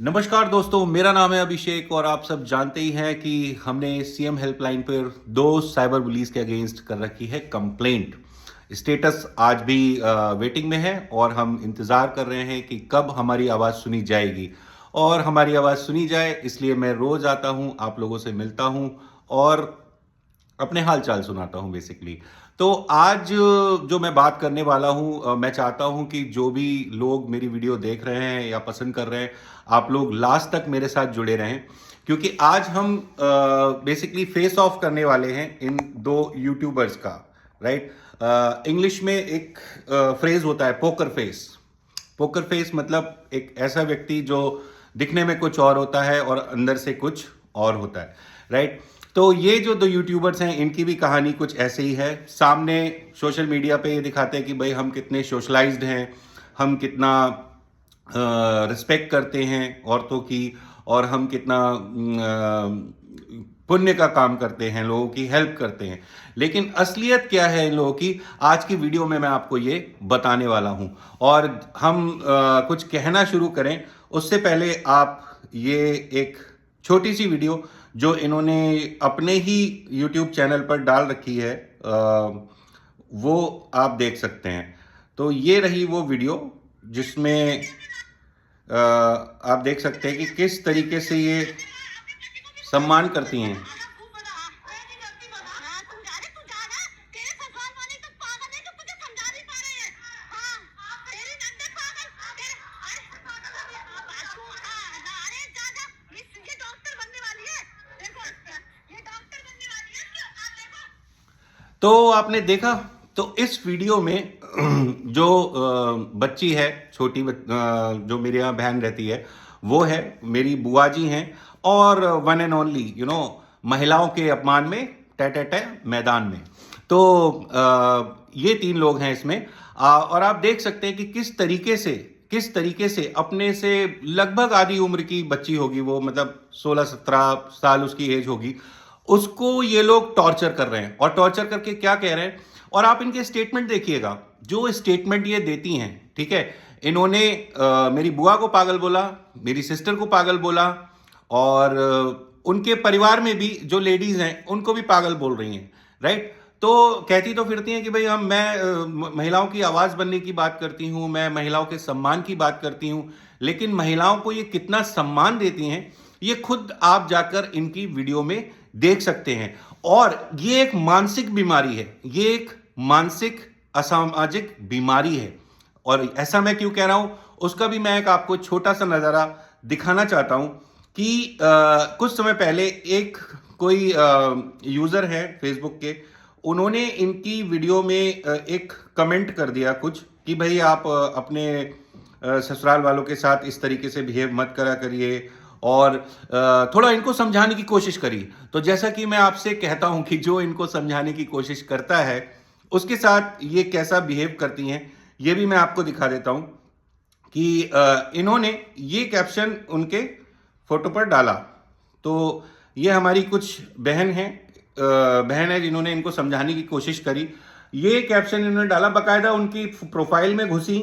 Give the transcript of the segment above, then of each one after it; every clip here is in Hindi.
नमस्कार दोस्तों, मेरा नाम है अभिषेक और आप सब जानते ही हैं कि हमने सीएम हेल्पलाइन पर दो साइबर बुलीज के अगेंस्ट कर रखी है कंप्लेंट। स्टेटस आज भी वेटिंग में है और हम इंतज़ार कर रहे हैं कि कब हमारी आवाज़ सुनी जाएगी। और हमारी आवाज़ सुनी जाए इसलिए मैं रोज़ आता हूँ, आप लोगों से मिलता हूँ और अपने हाल चाल सुनाता हूँ बेसिकली। तो आज जो मैं बात करने वाला हूँ, मैं चाहता हूँ कि जो भी लोग मेरी वीडियो देख रहे हैं या पसंद कर रहे हैं, आप लोग लास्ट तक मेरे साथ जुड़े रहें, क्योंकि आज हम बेसिकली फेस ऑफ करने वाले हैं इन दो यूट्यूबर्स का। राइट, इंग्लिश में एक फ्रेज होता है पोकर फेस। पोकर फेस मतलब एक ऐसा व्यक्ति जो दिखने में कुछ और होता है और अंदर से कुछ और होता है। राइट, तो ये जो दो यूट्यूबर्स हैं इनकी भी कहानी कुछ ऐसे ही है। सामने सोशल मीडिया पे ये दिखाते हैं कि भाई हम कितने सोशलाइज्ड हैं, हम कितना रिस्पेक्ट करते हैं औरतों की, और हम कितना पुण्य का काम करते हैं, लोगों की हेल्प करते हैं। लेकिन असलियत क्या है इन लोगों की, आज की वीडियो में मैं आपको ये बताने वाला हूं। और हम कुछ कहना शुरू करें उससे पहले आप ये एक छोटी सी वीडियो जो इन्होंने अपने ही YouTube चैनल पर डाल रखी है, वो आप देख सकते हैं। तो ये रही वो वीडियो जिसमें आप देख सकते हैं कि किस तरीके से ये सम्मान करती हैं। तो आपने देखा, तो इस वीडियो में जो बच्ची है, छोटी जो मेरे यहाँ बहन रहती है, वो है मेरी बुआ जी हैं। और वन एंड ओनली महिलाओं के अपमान में टे मैदान में। तो ये तीन लोग हैं इसमें। और आप देख सकते हैं कि किस तरीके से अपने से लगभग आधी उम्र की बच्ची होगी, वो मतलब 16-17 साल उसकी एज होगी, उसको ये लोग टॉर्चर कर रहे हैं। और टॉर्चर करके क्या कह रहे हैं, और आप इनके स्टेटमेंट देखिएगा, जो स्टेटमेंट ये देती हैं। ठीक है, इन्होंने मेरी बुआ को पागल बोला, मेरी सिस्टर को पागल बोला, और उनके परिवार में भी जो लेडीज हैं उनको भी पागल बोल रही हैं। राइट, तो कहती तो फिरती हैं कि भाई मैं महिलाओं की आवाज बनने की बात करती हूं, मैं महिलाओं के सम्मान की बात करती हूं। लेकिन महिलाओं को ये कितना सम्मान देती हैं ये खुद आप जाकर इनकी वीडियो में देख सकते हैं। और ये एक मानसिक बीमारी है, ये एक मानसिक असामाजिक बीमारी है। और ऐसा मैं क्यों कह रहा हूं उसका भी मैं एक आपको छोटा सा नजारा दिखाना चाहता हूं कि कुछ समय पहले एक कोई यूजर है फेसबुक के, उन्होंने इनकी वीडियो में एक कमेंट कर दिया कुछ कि भाई आप अपने ससुराल वालों के साथ इस तरीके से बिहेव मत करा करिए, और थोड़ा इनको समझाने की कोशिश करी। तो जैसा कि मैं आपसे कहता हूं कि जो इनको समझाने की कोशिश करता है उसके साथ ये कैसा बिहेव करती हैं, ये भी मैं आपको दिखा देता हूं कि इन्होंने ये कैप्शन उनके फोटो पर डाला। तो ये हमारी कुछ बहन है जिन्होंने इनको समझाने की कोशिश करी। ये कैप्शन इन्होंने डाला, बकायदा उनकी प्रोफाइल में घुसी,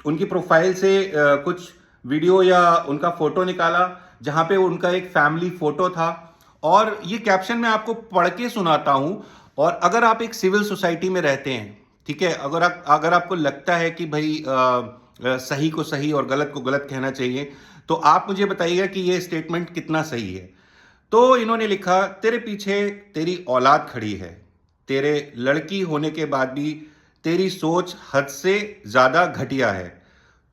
उनकी प्रोफाइल से कुछ वीडियो या उनका फोटो निकाला जहां पे उनका एक फैमिली फोटो था। और ये कैप्शन मैं आपको पढ़ के सुनाता हूं। और अगर आप एक सिविल सोसाइटी में रहते हैं, ठीक है, अगर आपको लगता है कि भाई सही को सही और गलत को गलत कहना चाहिए, तो आप मुझे बताइएगा कि ये स्टेटमेंट कितना सही है। तो इन्होंने लिखा, तेरे पीछे तेरी औलाद खड़ी है, तेरे लड़की होने के बाद भी तेरी सोच हद से ज्यादा घटिया है,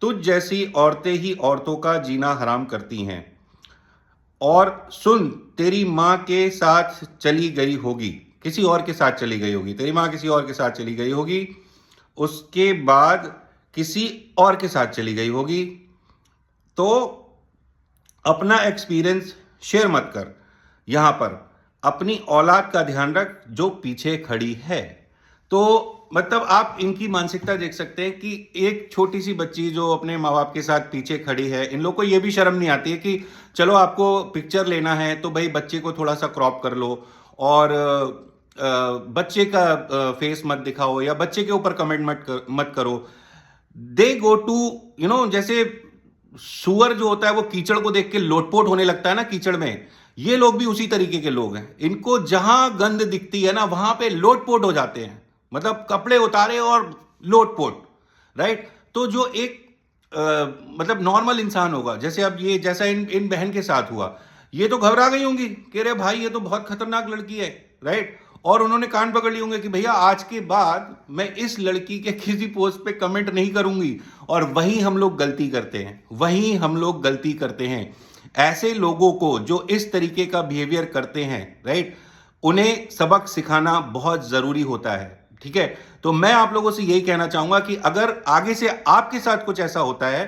तुझ जैसी औरतें ही औरतों का जीना हराम करती हैं। और सुन, तेरी माँ के साथ चली गई होगी, किसी और के साथ चली गई होगी, तेरी माँ किसी और के साथ चली गई होगी, उसके बाद किसी और के साथ चली गई होगी। तो अपना एक्सपीरियंस शेयर मत कर, यहां पर अपनी औलाद का ध्यान रख जो पीछे खड़ी है। तो मतलब आप इनकी मानसिकता देख सकते हैं कि एक छोटी सी बच्ची जो अपने माँ बाप के साथ पीछे खड़ी है, इन लोग को यह भी शर्म नहीं आती है कि चलो आपको पिक्चर लेना है तो भाई बच्चे को थोड़ा सा क्रॉप कर लो, और बच्चे का फेस मत दिखाओ या बच्चे के ऊपर कमेंट मत करो। दे गो टू जैसे सुअर जो होता है वो कीचड़ को देख के लोटपोट होने लगता है ना कीचड़ में, ये लोग भी उसी तरीके के लोग हैं। इनको जहां गंद दिखती है ना वहां पे लोटपोट हो जाते हैं, मतलब कपड़े उतारे और लोटपोट, राइट। तो जो एक मतलब नॉर्मल इंसान होगा, जैसे अब ये जैसा इन बहन के साथ हुआ, ये तो घबरा गई होंगी कि अरे भाई ये तो बहुत खतरनाक लड़की है, राइट। और उन्होंने कान पकड़ लिए होंगे कि भैया आज के बाद मैं इस लड़की के किसी पोस्ट पे कमेंट नहीं करूंगी। और वही हम लोग गलती करते हैं, वही हम लोग गलती करते हैं। ऐसे लोगों को जो इस तरीके का बिहेवियर करते हैं, राइट, उन्हें सबक सिखाना बहुत जरूरी होता है, ठीक है। तो मैं आप लोगों से यही कहना चाहूंगा कि अगर आगे से आपके साथ कुछ ऐसा होता है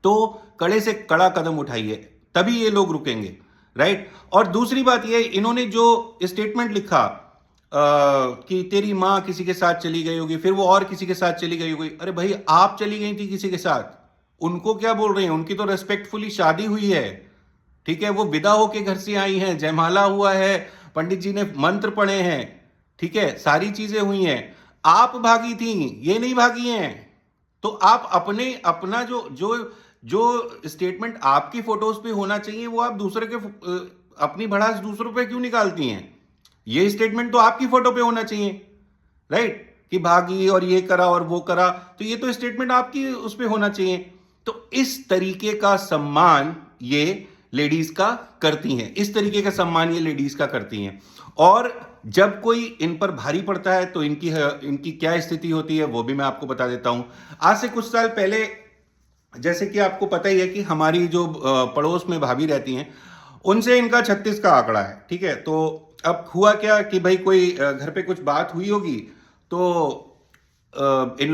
तो कड़े से कड़ा कदम उठाइए, तभी ये लोग रुकेंगे, राइट। और दूसरी बात ये, इन्होंने जो स्टेटमेंट लिखा कि तेरी माँ किसी के साथ चली गई होगी, फिर वो और किसी के साथ चली गई होगी। अरे भाई आप चली गई थी किसी के साथ, उनको क्या बोल रहे हैं? उनकी तो रेस्पेक्टफुली शादी हुई है, ठीक है। वो विदा होके घर से आई हैं, जयमाला हुआ है, पंडित जी ने मंत्र पढ़े हैं, ठीक है, सारी चीजें हुई हैं। आप भागी थी, ये नहीं भागी हैं। तो आप अपना जो जो जो स्टेटमेंट आपकी फोटोज पे होना चाहिए वो आप दूसरे के अपनी भड़ास दूसरों पे क्यों निकालती हैं? ये स्टेटमेंट तो आपकी फोटो पे होना चाहिए, राइट, कि भागी और ये करा और वो करा, तो ये तो स्टेटमेंट आपकी उस पे होना चाहिए। तो इस तरीके का सम्मान ये लेडीज का करती हैं, इस तरीके का सम्मान ये लेडीज का करती हैं। और जब कोई इन पर भारी पड़ता है तो इनकी क्या स्थिति होती है वो भी मैं आपको बता देता हूं। आज से कुछ साल पहले, जैसे कि आपको पता ही है कि हमारी जो पड़ोस में भाभी रहती हैं, उनसे इनका 36 का आंकड़ा है, ठीक है। तो अब हुआ क्या कि भाई कोई घर पे कुछ बात हुई होगी, तो इन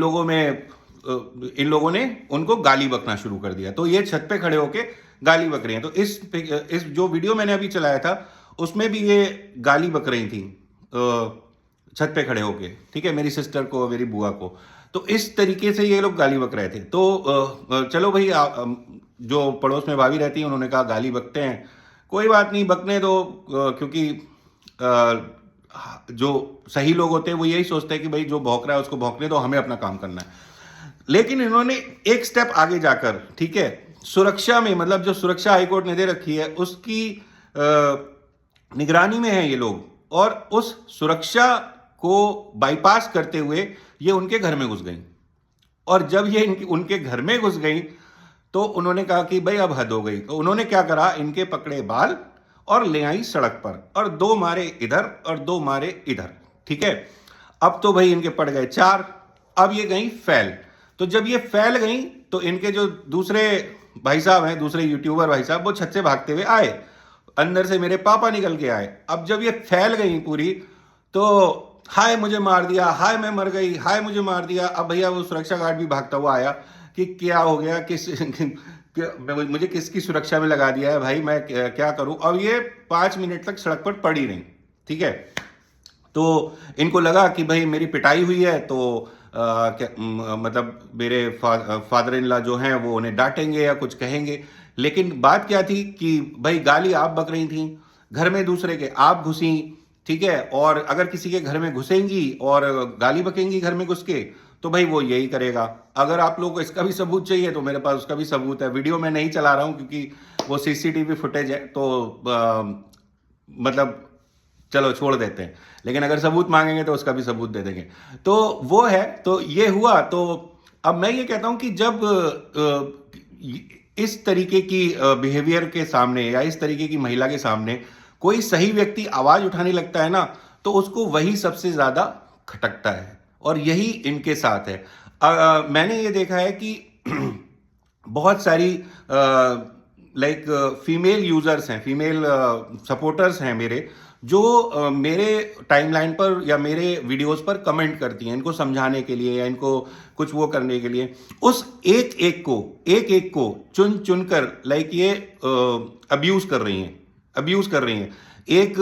लोगों ने उनको गाली बकना शुरू कर दिया। तो ये छत पे खड़े होके गाली बक रही हैं। तो इस जो वीडियो मैंने अभी चलाया था उसमें भी ये गाली बक रही थी छत पे खड़े होके, ठीक है, मेरी सिस्टर को, मेरी बुआ को। तो इस तरीके से ये लोग गाली बक रहे थे। तो चलो भाई, जो पड़ोस में भाभी रहती है उन्होंने कहा गाली बकते हैं, कोई बात नहीं, बकने दो, क्योंकि जो सही लोग होते हैं वो यही सोचते हैं कि भाई जो भौंक रहा है उसको भौंकने दो, हमें अपना काम करना है। लेकिन इन्होंने एक स्टेप आगे जाकर, ठीक है, सुरक्षा में, मतलब जो सुरक्षा हाईकोर्ट ने दे रखी है उसकी निगरानी में है ये लोग, और उस सुरक्षा को बाईपास करते हुए ये उनके घर में घुस गई। और जब ये उनके घर में घुस गई तो उन्होंने कहा कि भाई अब हद हो गई। तो उन्होंने क्या करा, इनके पकड़े बाल और ले आई सड़क पर, और 2 मारे इधर और 2 मारे इधर, ठीक है। अब तो भाई इनके पड़ गए 4। अब ये गई फैल। तो जब ये फैल गई तो इनके जो दूसरे भाई साहब हैं, दूसरे यूट्यूबर भाई साहब, वो छत से भागते हुए आए, अंदर से मेरे पापा निकल के आए। अब जब ये फैल गई पूरी, तो हाय मुझे मार दिया, हाय मैं मर गई, हाय मुझे मार दिया। अब भैया वो सुरक्षा गार्ड भी भागता हुआ आया कि क्या हो गया, मुझे किसकी सुरक्षा में लगा दिया है भाई, मैं क्या करूं। अब ये 5 मिनट तक सड़क पर पड़ी रही, ठीक है। तो इनको लगा कि भाई मेरी पिटाई हुई है, तो मतलब मेरे फादर इन लॉ जो हैं वो उन्हें डांटेंगे या कुछ कहेंगे। लेकिन बात क्या थी कि भाई गाली आप बक रही थी, घर में दूसरे के आप घुसी, ठीक है। और अगर किसी के घर में घुसेंगी और गाली बकेंगी घर में घुस के, तो भाई वो यही करेगा। अगर आप लोगों को इसका भी सबूत चाहिए तो मेरे पास उसका भी सबूत है। वीडियो में नहीं चला रहा हूं क्योंकि वो सीसीटीवी फुटेज है, तो मतलब चलो छोड़ देते हैं। लेकिन अगर सबूत मांगेंगे तो उसका भी सबूत दे देंगे। तो वो है, तो ये हुआ। तो अब मैं ये कहता हूं कि जब इस तरीके की बिहेवियर के सामने या इस तरीके की महिला के सामने कोई सही व्यक्ति आवाज उठाने लगता है ना, तो उसको वही सबसे ज्यादा खटकता है, और यही इनके साथ है। मैंने ये देखा है कि बहुत सारी लाइक फीमेल यूजर्स हैं, फीमेल सपोर्टर्स हैं मेरे, जो मेरे टाइमलाइन पर या मेरे वीडियोस पर कमेंट करती हैं इनको समझाने के लिए या इनको कुछ वो करने के लिए। उस एक एक को चुन चुन कर लाइक ये अब्यूज कर रही हैं। एक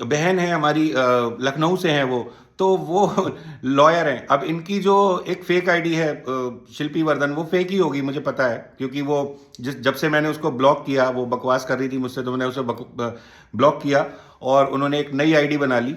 बहन है हमारी, लखनऊ से हैं वो लॉयर हैं। अब इनकी जो एक फेक आईडी है शिल्पी वर्धन, वो फेक ही होगी मुझे पता है, क्योंकि वो जब से मैंने उसको ब्लॉक किया, वो बकवास कर रही थी मुझसे, तो मैंने उसे ब्लॉक किया और उन्होंने एक नई आईडी बना ली।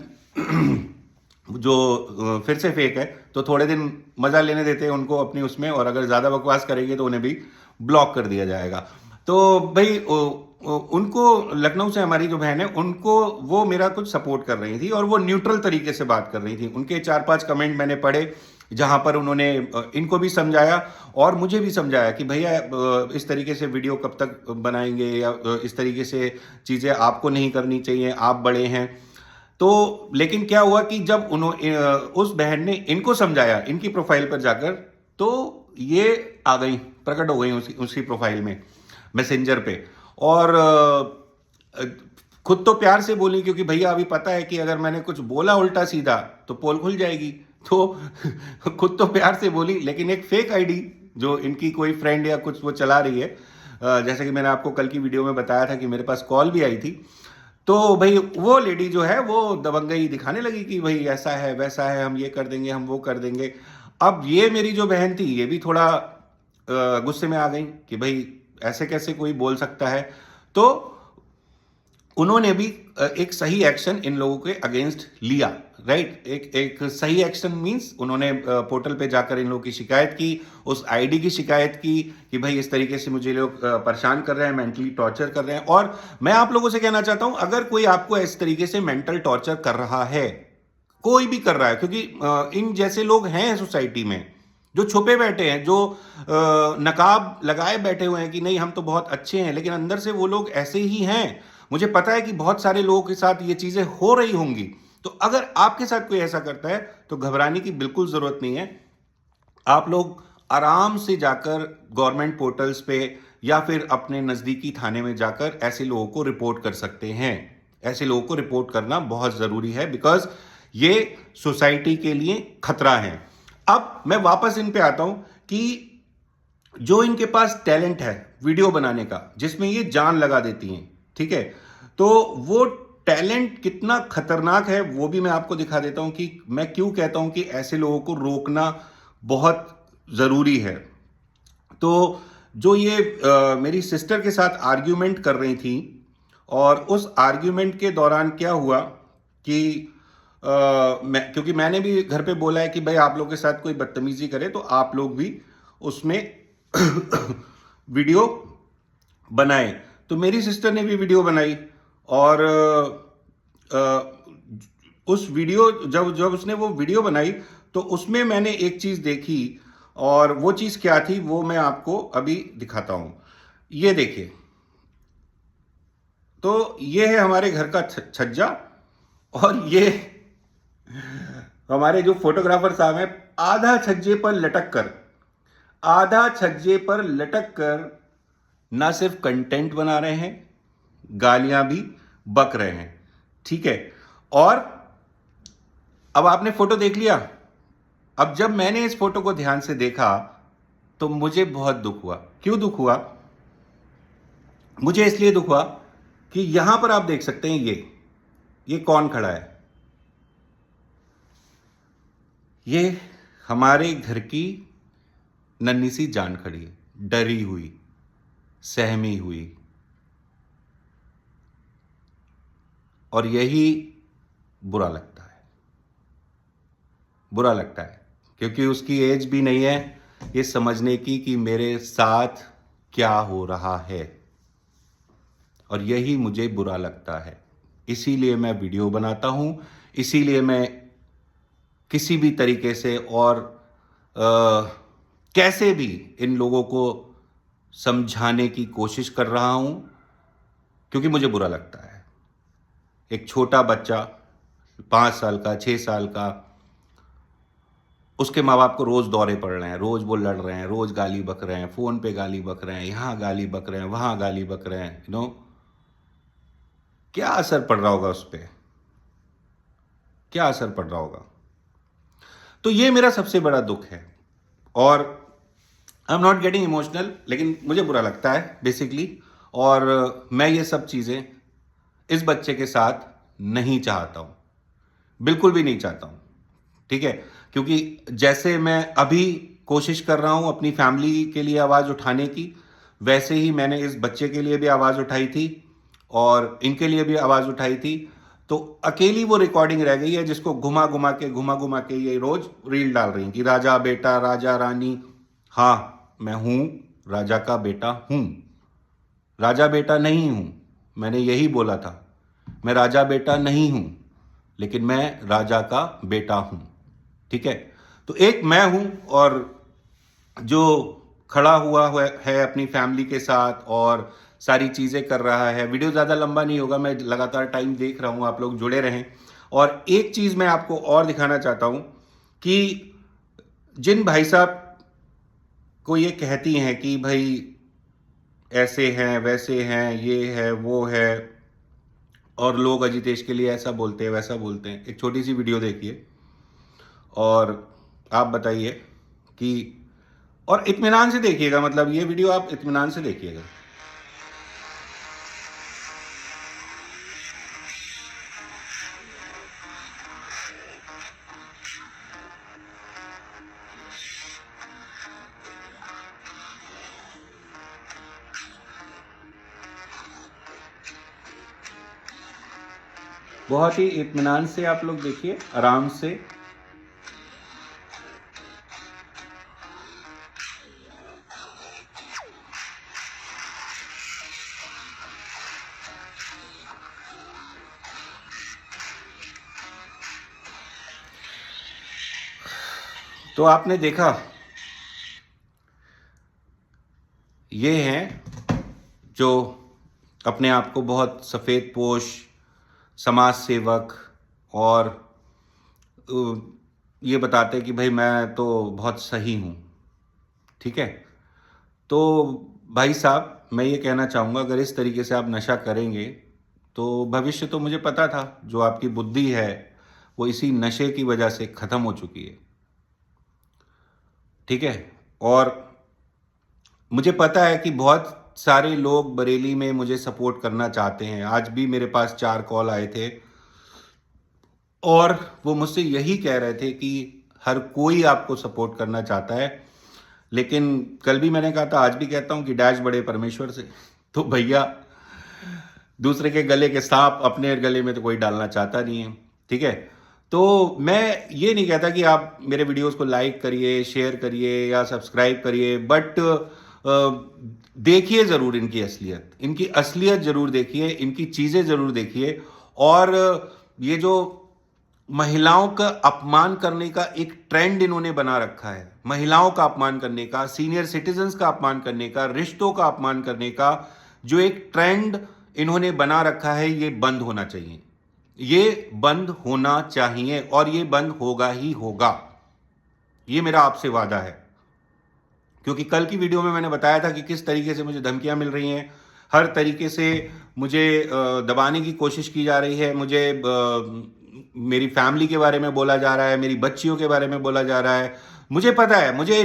जो फिर से फेक है, तो थोड़े दिन मजा लेने देते हैं उनको अपनी उसमें, और अगर ज्यादा बकवास करेंगे तो उन्हें भी ब्लॉक कर दिया जाएगा। तो भाई उनको, लखनऊ से हमारी जो बहन है, उनको वो मेरा कुछ सपोर्ट कर रही थी और वो न्यूट्रल तरीके से बात कर रही थी। उनके 4-5 कमेंट मैंने पढ़े जहां पर उन्होंने इनको भी समझाया और मुझे भी समझाया कि भैया इस तरीके से वीडियो कब तक बनाएंगे, या इस तरीके से चीजें आपको नहीं करनी चाहिए, आप बड़े हैं। तो लेकिन क्या हुआ कि जब उन्होंने उस बहन ने इनको समझाया इनकी प्रोफाइल पर जाकर, तो ये आ गई, प्रकट हो गई उसकी प्रोफाइल में, मैसेंजर पे। और खुद तो प्यार से बोली, क्योंकि भैया अभी पता है कि अगर मैंने कुछ बोला उल्टा सीधा तो पोल खुल जाएगी। तो खुद तो प्यार से बोली, लेकिन एक फेक आईडी जो इनकी कोई फ्रेंड या कुछ वो चला रही है, जैसे कि मैंने आपको कल की वीडियो में बताया था कि मेरे पास कॉल भी आई थी, तो भाई वो लेडी जो है वो दबंगई दिखाने लगी कि भाई ऐसा है वैसा है, हम ये कर देंगे, हम वो कर देंगे। अब ये मेरी जो बहन थी ये भी थोड़ा गुस्से में आ गई कि भाई ऐसे कैसे कोई बोल सकता है। तो उन्होंने भी एक सही एक्शन इन लोगों के अगेंस्ट लिया, राइट। एक सही एक्शन मींस उन्होंने पोर्टल पे जाकर इन लोगों की शिकायत की, उस आईडी की शिकायत की कि भाई इस तरीके से मुझे लोग परेशान कर रहे हैं, मेंटली टॉर्चर कर रहे हैं। और मैं आप लोगों से कहना चाहता हूं, अगर कोई आपको इस तरीके से मेंटल टॉर्चर कर रहा है, कोई भी कर रहा है, क्योंकि इन जैसे लोग हैं सोसाइटी में जो छुपे बैठे हैं, जो नकाब लगाए बैठे हुए हैं कि नहीं हम तो बहुत अच्छे हैं, लेकिन अंदर से वो लोग ऐसे ही हैं। मुझे पता है कि बहुत सारे लोगों के साथ ये चीजें हो रही होंगी। तो अगर आपके साथ कोई ऐसा करता है तो घबराने की बिल्कुल जरूरत नहीं है। आप लोग आराम से जाकर गवर्नमेंट पोर्टल्स पे या फिर अपने नजदीकी थाने में जाकर ऐसे लोगों को रिपोर्ट कर सकते हैं। ऐसे लोगों को रिपोर्ट करना बहुत जरूरी है, बिकॉज ये सोसाइटी के लिए खतरा है। अब मैं वापस इन पे आता हूं कि जो इनके पास टैलेंट है वीडियो बनाने का, जिसमें ये जान लगा देती हैं, ठीक है, तो वो टैलेंट कितना खतरनाक है वो भी मैं आपको दिखा देता हूं कि मैं क्यों कहता हूं कि ऐसे लोगों को रोकना बहुत जरूरी है। तो जो ये मेरी सिस्टर के साथ आर्ग्यूमेंट कर रही थी, और उस आर्ग्यूमेंट के दौरान क्या हुआ कि क्योंकि मैंने भी घर पे बोला है कि भाई आप लोग के साथ कोई बदतमीजी करे तो आप लोग भी उसमें वीडियो बनाए। तो मेरी सिस्टर ने भी वीडियो बनाई, और उस वीडियो जब जब उसने वो वीडियो बनाई तो उसमें मैंने एक चीज देखी, और वो चीज क्या थी वो मैं आपको अभी दिखाता हूं। ये देखिए, तो ये है हमारे घर का छज्जा, और ये हमारे जो फोटोग्राफर साहब हैं, आधा छज्जे पर लटक कर ना सिर्फ कंटेंट बना रहे हैं, गालियां भी बक रहे हैं, ठीक है। और अब आपने फोटो देख लिया। अब जब मैंने इस फोटो को ध्यान से देखा तो मुझे बहुत दुख हुआ। क्यों दुख हुआ? मुझे इसलिए दुख हुआ कि यहां पर आप देख सकते हैं ये कौन खड़ा है। ये हमारे घर की नन्ही सी जान खड़ी है, डरी हुई, सहमी हुई। और यही बुरा लगता है, बुरा लगता है, क्योंकि उसकी एज भी नहीं है ये समझने की कि मेरे साथ क्या हो रहा है, और यही मुझे बुरा लगता है। इसीलिए मैं वीडियो बनाता हूं, इसीलिए मैं किसी भी तरीके से और कैसे भी इन लोगों को समझाने की कोशिश कर रहा हूं, क्योंकि मुझे बुरा लगता है। एक छोटा बच्चा 5 साल का, 6 साल का, उसके माँ बाप को रोज दौरे पड़ रहे हैं, रोज वो लड़ रहे हैं, रोज गाली बक रहे हैं, फोन पे गाली बक रहे हैं, यहां गाली बक रहे हैं, वहां गाली बक रहे हैं, क्या असर पड़ रहा होगा उस पर, क्या असर पड़ रहा होगा। तो ये मेरा सबसे बड़ा दुख है, और I am not getting emotional, लेकिन मुझे बुरा लगता है बेसिकली। और मैं ये सब चीजें इस बच्चे के साथ नहीं चाहता हूं, बिल्कुल भी नहीं चाहता हूं, ठीक है। क्योंकि जैसे मैं अभी कोशिश कर रहा हूं अपनी फैमिली के लिए आवाज उठाने की, वैसे ही मैंने इस बच्चे के लिए भी आवाज उठाई थी और इनके लिए भी आवाज उठाई थी। तो अकेली वो रिकॉर्डिंग रह गई है जिसको घुमा घुमा के ये रोज रील डाल रही हैं कि राजा बेटा, राजा रानी। हाँ, मैं हूं राजा का बेटा हूं, राजा बेटा नहीं हूं। मैंने यही बोला था, मैं राजा बेटा नहीं हूं, लेकिन मैं राजा का बेटा हूं। ठीक है, तो एक मैं हूं और जो खड़ा हुआ है अपनी फैमिली के साथ और सारी चीज़ें कर रहा है। वीडियो ज़्यादा लंबा नहीं होगा, मैं लगातार टाइम देख रहा हूँ, आप लोग जुड़े रहें। और एक चीज़ मैं आपको और दिखाना चाहता हूँ कि जिन भाई साहब को ये कहती हैं कि भाई ऐसे हैं, वैसे हैं, ये है, वो है, और लोग अजितेश के लिए ऐसा बोलते हैं, वैसा बोलते हैं, एक छोटी सी वीडियो देखिए और आप बताइए कि, और इत्मीनान से देखिएगा, मतलब ये वीडियो आप इत्मीनान से देखिएगा। बहुत ही इत्मीनान से आप लोग देखिए, आराम से। तो आपने देखा, ये हैं जो अपने आप को बहुत सफ़ेद पोश, समाज सेवक और ये बताते कि भाई मैं तो बहुत सही हूँ। ठीक है, तो भाई साहब मैं ये कहना चाहूँगा, अगर इस तरीके से आप नशा करेंगे तो भविष्य तो मुझे पता था, जो आपकी बुद्धि है वो इसी नशे की वजह से ख़त्म हो चुकी है। ठीक है, और मुझे पता है कि बहुत सारे लोग बरेली में मुझे सपोर्ट करना चाहते हैं। आज भी मेरे पास 4 कॉल आए थे और वो मुझसे यही कह रहे थे कि हर कोई आपको सपोर्ट करना चाहता है, लेकिन कल भी मैंने कहा था, आज भी कहता हूं कि डैश बड़े परमेश्वर से। तो भैया, दूसरे के गले के सांप अपने गले में तो कोई डालना चाहता नहीं है। ठीक है, तो मैं ये नहीं कहता कि आप मेरे वीडियोस को लाइक करिए, शेयर करिए या सब्सक्राइब करिए, बट देखिए ज़रूर इनकी असलियत ज़रूर देखिए, इनकी चीज़ें ज़रूर देखिए। और ये जो महिलाओं का अपमान करने का एक ट्रेंड इन्होंने बना रखा है, महिलाओं का अपमान करने का, सीनियर सिटीजन्स का अपमान करने का, रिश्तों का अपमान करने का जो एक ट्रेंड इन्होंने बना रखा है, ये बंद होना चाहिए। ये बंद होना चाहिए और ये बंद होगा ही होगा, ये मेरा आपसे वादा है। क्योंकि कल की वीडियो में मैंने बताया था कि किस तरीके से मुझे धमकियां मिल रही हैं, हर तरीके से मुझे दबाने की कोशिश की जा रही है, मुझे मेरी फैमिली के बारे में बोला जा रहा है, मेरी बच्चियों के बारे में बोला जा रहा है। मुझे पता है, मुझे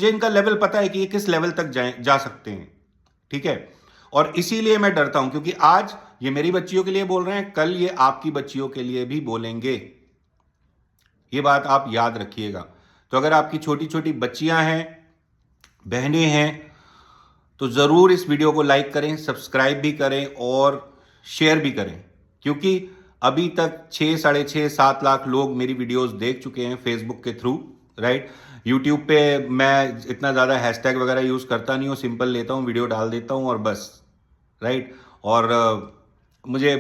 इनका लेवल पता है कि ये किस लेवल तक जा सकते हैं। ठीक है, और इसीलिए मैं डरता हूं, क्योंकि आज ये मेरी बच्चियों के लिए बोल रहे हैं, कल ये आपकी बच्चियों के लिए भी बोलेंगे। ये बात आप याद रखिएगा। तो अगर आपकी छोटी छोटी बच्चियां हैं, बहनें हैं, तो ज़रूर इस वीडियो को लाइक करें, सब्सक्राइब भी करें और शेयर भी करें, क्योंकि अभी तक 6, साढ़े 6, 7 लाख लोग मेरी वीडियोस देख चुके हैं फेसबुक के थ्रू, राइट। यूट्यूब पे मैं इतना ज़्यादा हैशटैग वगैरह यूज़ करता नहीं हूँ, सिंपल लेता हूँ, वीडियो डाल देता हूँ और बस, राइट। और मुझे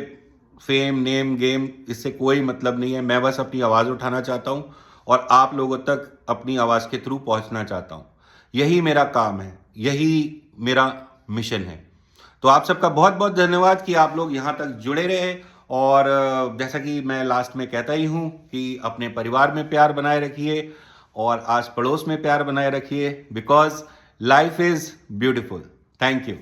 फेम, नेम, गेम इससे कोई मतलब नहीं है। मैं बस अपनी आवाज़ उठाना चाहता हूँ और आप लोगों तक अपनी आवाज़ के थ्रू पहुँचना चाहता हूँ। यही मेरा काम है, यही मेरा मिशन है। तो आप सबका बहुत बहुत धन्यवाद कि आप लोग यहाँ तक जुड़े रहे। और जैसा कि मैं लास्ट में कहता ही हूँ कि अपने परिवार में प्यार बनाए रखिए और आस पड़ोस में प्यार बनाए रखिए, because life is beautiful. Thank you.